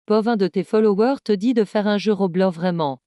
pauvre un de tes followers te dit de faire un jeu Roblox vraiment.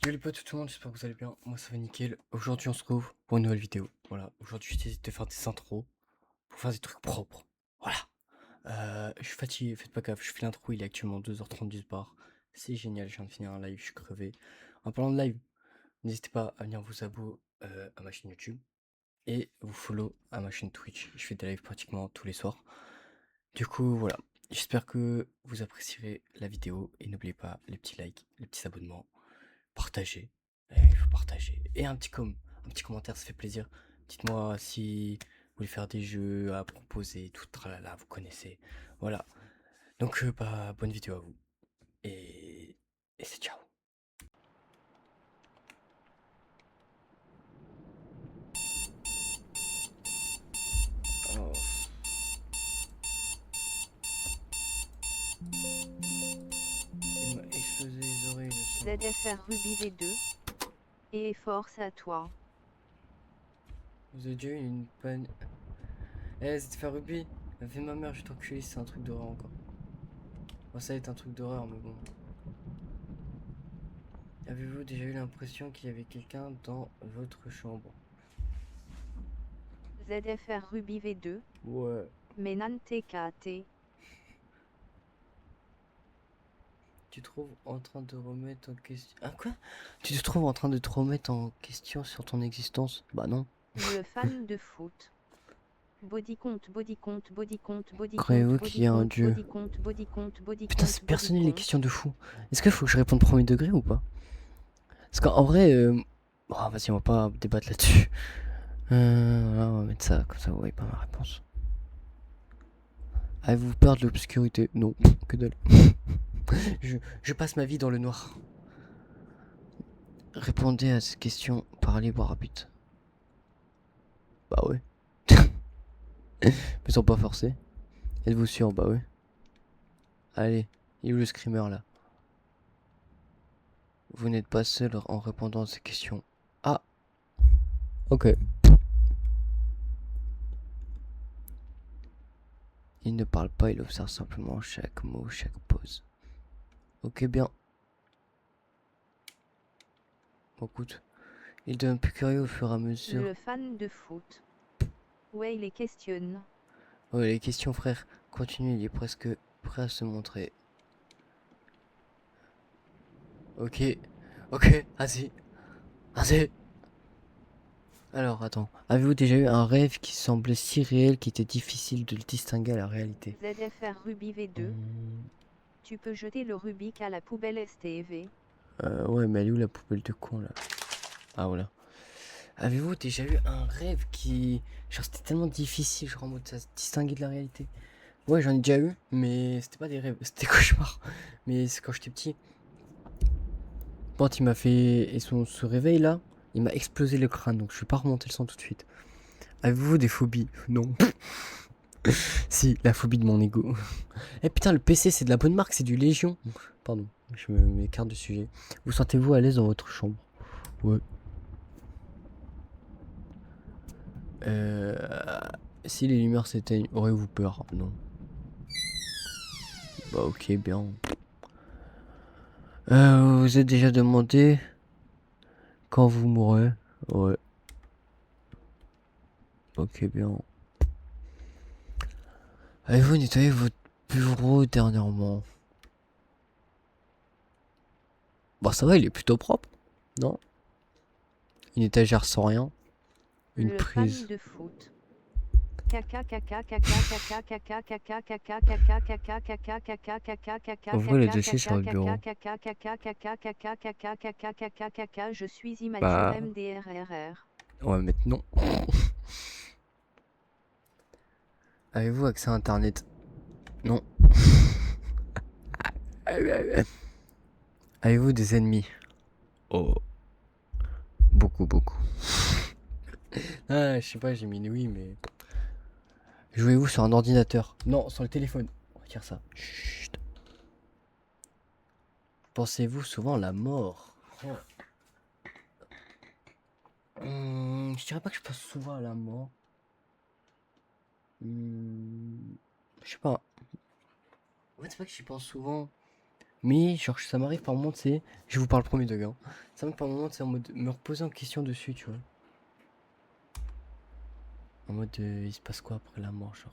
Yo les potes, tout le monde, j'espère que vous allez bien. Moi ça va nickel. Aujourd'hui on se retrouve pour une nouvelle vidéo. Voilà, aujourd'hui je décide de faire des intros pour faire des trucs propres. Voilà. Je suis fatigué, faites pas gaffe, je fais l'intro, il est actuellement 2h30 du bar. C'est génial, je viens de finir un live, je suis crevé. En parlant de live, n'hésitez pas à venir vous abonner à ma chaîne YouTube et vous follow à ma chaîne Twitch. Je fais des lives pratiquement tous les soirs. Du coup, voilà. J'espère que vous apprécierez la vidéo et n'oubliez pas les petits likes, les petits abonnements. Partagez. Il faut partager. Et un petit commentaire, ça fait plaisir. Dites-moi si vous voulez faire des jeux à proposer, tout tralala, vous connaissez. Voilà. Donc, bah, bonne vidéo à vous. Et c'est ciao. Oh, il m'a explosé les oreilles, le son. ZFR Ruby V2. Et force à toi. Vous avez déjà eu une panne. Eh, c'est de faire rugby. La vie de ma mère, je t'enculé, c'est un truc d'horreur encore. Bon, ça va être un truc d'horreur, mais bon. Avez-vous déjà eu l'impression qu'il y avait quelqu'un dans votre chambre? ZFR Ruby V2. Ouais. Menan TKT. Tu te trouves en train de remettre en question. Ah quoi? Tu te trouves en train de te remettre en question sur ton existence? Bah non. Le fan de foot. Body count, body count, body count, body count, Croyez-vous qu'il body y a un count, dieu? body count, body count, body Putain, count, c'est body personnel les count. questions de fou. Est-ce qu'il faut que je réponde premier degré ou pas? Parce qu'en vrai, oh, vas-y, on va pas débattre là-dessus. Voilà, on va mettre ça, comme ça vous voyez pas ma réponse. Avez-vous peur de l'obscurité? Non, que dalle. je passe ma vie dans le noir. Répondez à cette question par libre arbitre. Bah ouais. Mais sans pas forcer. Êtes-vous sûr? Bah ouais. Allez, il est où le screamer là? Vous n'êtes pas seul en répondant à ces questions. Ah, ok. Il ne parle pas, il observe simplement chaque mot, chaque pause. Ok, bien. Bon, écoute, il devient plus curieux au fur et à mesure. Le fan de foot. Ouais, il les questionne. Ouais, les questions, frère. Continue, il est presque prêt à se montrer. Ok, ok, vas-y, vas-y. Alors, attends. Avez-vous déjà eu un rêve qui semblait si réel qu'il était difficile de le distinguer à la réalité? ZFR Ruby V2. Tu peux jeter le Rubik à la poubelle STV. Ouais, mais elle est où la poubelle de con là? Ah, voilà. Avez-vous déjà eu un rêve qui. Genre, c'était tellement difficile, genre en mode ça se distinguer de la réalité? Ouais, j'en ai déjà eu, mais c'était pas des rêves, c'était des cauchemars. Mais c'est quand j'étais petit. Quand il m'a fait. Et ce réveil là, il m'a explosé le crâne, donc je suis pas remonté le sang tout de suite. Avez-vous des phobies? Non. Si, la phobie de mon ego. Eh putain, le PC c'est de la bonne marque, c'est du Légion. Pardon, je m'écarte du sujet. Vous sentez-vous à l'aise dans votre chambre? Ouais. Euh. Si les lumières s'éteignent, aurez-vous peur? Non. Bah ok, bien. Vous vous êtes déjà demandé quand vous mourrez? Ouais. Ok, bien. Avez-vous nettoyé votre bureau dernièrement? Bah ça va, il est plutôt propre, non? Une étagère sans rien. Une Le fan prise. de foot. Caca caca caca caca caca caca caca caca caca caca caca caca caca Ouvrez le caca dossier sur caca le bureau. caca caca caca caca caca caca caca caca caca. Je suis immature Bah... MDRRR. On va mettre non. Avez-vous accès à internet? Non. Avez-vous des ennemis? Oh. Beaucoup, beaucoup. Ah, je sais pas, j'ai mis une oui, mais... Jouez-vous sur un ordinateur? Non, sur le téléphone. On va dire ça. Chut. Pensez-vous souvent à la mort? Oh. Je dirais pas que je pense souvent à la mort. Je sais pas. En fait, c'est pas que j'y pense souvent. Mais genre, ça m'arrive par moment, tu sais. Je vous parle premier degré. Hein. Ça m'arrive par moment, tu sais, en mode me reposer en question dessus, tu vois. En mode, il se passe quoi après la mort, genre.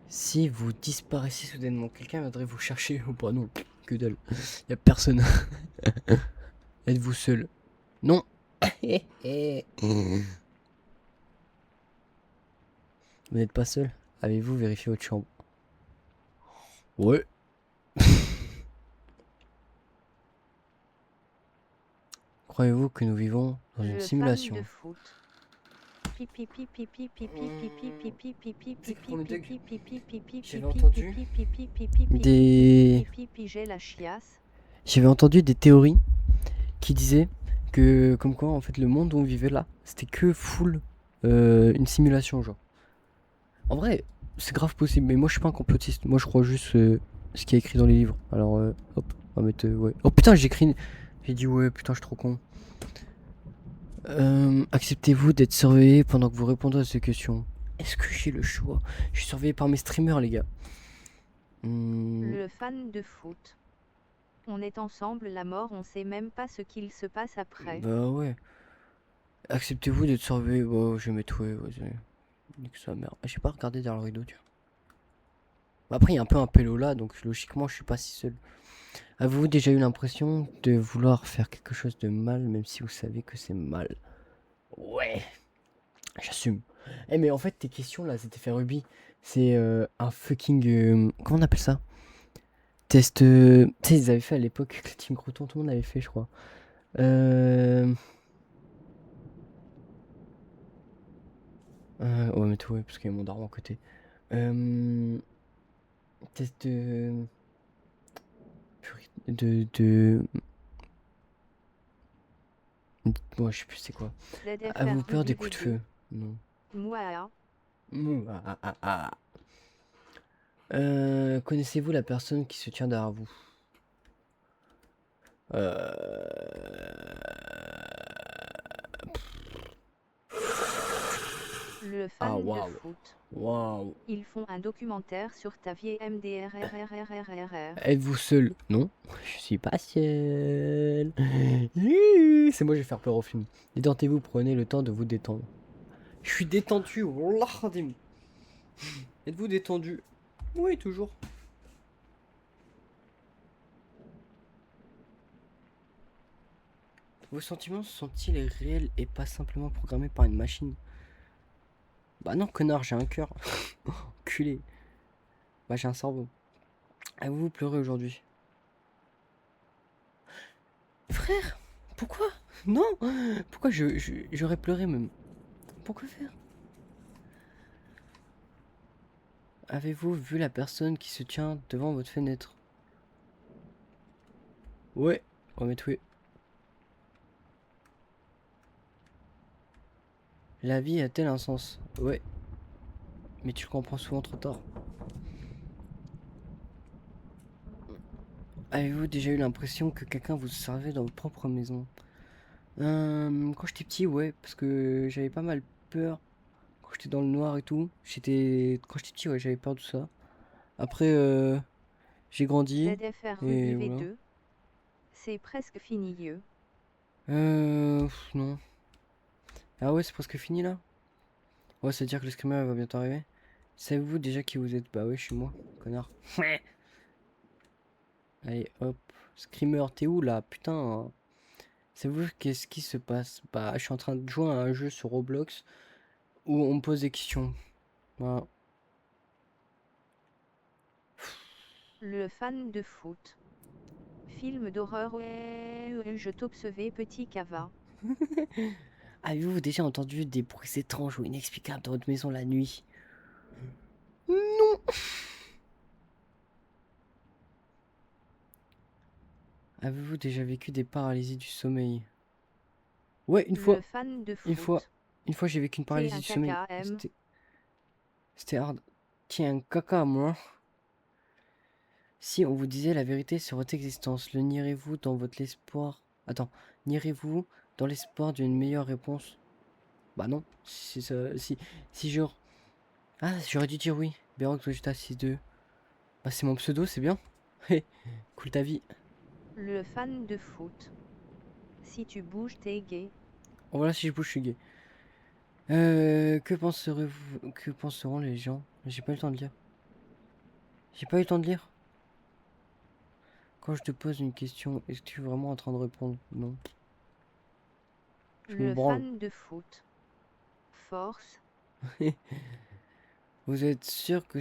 Si vous disparaissez soudainement, quelqu'un viendrait vous chercher ou pas? Non, que dalle. Y a personne. Êtes-vous seul? Non. Vous n'êtes pas seul? Avez-vous vérifié votre chambre? Ouais. Croyez-vous que nous vivons dans une Le fan simulation? de foot. Pipi pipi pipi pipi pipi pipi pipi Tu sais que pipi premier degré, pipi pipi pipi j'avais pipi entendu pipi pipi pipi des... pipi pipi j'ai la chiasse. J'avais entendu des théories qui disaient que, comme quoi, en fait, le monde où on vivait là, c'était que full une simulation, genre. En vrai, c'est grave possible, mais moi, je suis pas un complotiste. Moi, je crois juste ce qui est écrit dans les livres. Alors, hop, on va mettre, ouais. Oh putain, j'ai dit ouais, putain, je suis trop con. Acceptez-vous d'être surveillé pendant que vous répondez à ces questions? Est-ce que j'ai le choix? Je suis surveillé par mes streamers, les gars. Le fan de foot. On est ensemble, la mort, on sait même pas ce qu'il se passe après. Bah ouais. Acceptez-vous d'être surveillé? Bah, je vais mettre ouais, vas-y. Nique sa mère. J'ai pas regardé derrière le rideau, tu vois. Bah, après, il y a un peu un pélo là, donc logiquement, je suis pas si seul. Avez-vous déjà eu l'impression de vouloir faire quelque chose de mal, même si vous savez que c'est mal? Ouais, j'assume. Eh, mais en fait, tes questions là, c'était fait Ruby. C'est un fucking. Comment on appelle ça? Test. Tu sais, ils avaient fait à l'époque, avec le Team Croton, tout le monde avait fait, je crois. Ouais, mais tout, ouais, parce qu'il y a mon daron à côté. Test de. Moi, je sais plus c'est quoi. Avez-vous ZFR peur des Ruby coups de VD. feu? Non. Moi. Ah. Connaissez-vous la personne qui se tient derrière vous? Le Ah, fan de waouh. foot. Waouh. Ils font un documentaire sur ta vieille MDRRRRRR. Êtes-vous seul? Non. Je suis pas seul. C'est moi, je vais faire peur au film. Détendez-vous, prenez le temps de vous détendre. Je suis détendu. Wallah khadim. Êtes-vous détendu? Oui, toujours. Vos sentiments sont-ils réels et pas simplement programmés par une machine? Bah non, connard, j'ai un cœur. Enculé. Bah j'ai un cerveau. Avez-vous pleuré aujourd'hui? Frère, pourquoi? Non. Pourquoi j'aurais pleuré même? Pourquoi faire? Avez-vous vu la personne qui se tient devant votre fenêtre? Ouais, on va mettre oui. La vie a-t-elle un sens? Ouais, mais tu le comprends souvent trop tard. Avez-vous déjà eu l'impression que quelqu'un vous servait dans votre propre maison? Quand j'étais petit, ouais, parce que j'avais pas mal peur. Quand j'étais dans le noir et tout, quand j'étais petit, ouais, j'avais peur de ça. Après, j'ai grandi ZFR et Ruby voilà. V2. C'est presque fini. Non. Ah ouais, c'est presque fini là? Ouais, ça veut dire que le screamer va bientôt arriver. Savez-vous déjà qui vous êtes? Bah ouais, je suis moi, connard. Allez, hop. Screamer, t'es où là? Putain. Savez-vous qu'est-ce qui se passe? Bah, je suis en train de jouer à un jeu sur Roblox où on me pose des questions. Voilà. Le fan de foot. Film d'horreur. Ouais, je t'observais, petit cava. Avez-vous déjà entendu des bruits étranges ou inexplicables dans votre maison la nuit? Non. Avez-vous déjà vécu des paralysies du sommeil? Ouais, une fois. Le fan de Une fois. foot. Une fois, j'ai vécu une paralysie du sommeil. TKM. C'était hard. Tiens, caca, moi. Si on vous disait la vérité sur votre existence, le nierez-vous dans votre espoir? Attends, nierez-vous dans l'espoir d'une meilleure réponse? Bah non, si ça, si genre, ah, j'aurais dû dire oui. Bérox Vegeta 6-2. Bah c'est mon pseudo, c'est bien. Cool ta vie. Le fan de foot. Si tu bouges, t'es gay. Oh, voilà, si je bouge, je suis gay. Que penseront les gens? J'ai pas eu le temps de lire. J'ai pas eu le temps de lire. Quand je te pose une question, est-ce que tu es vraiment en train de répondre? Non. Je me Le branle. fan de foot. Force. Vous êtes sûr que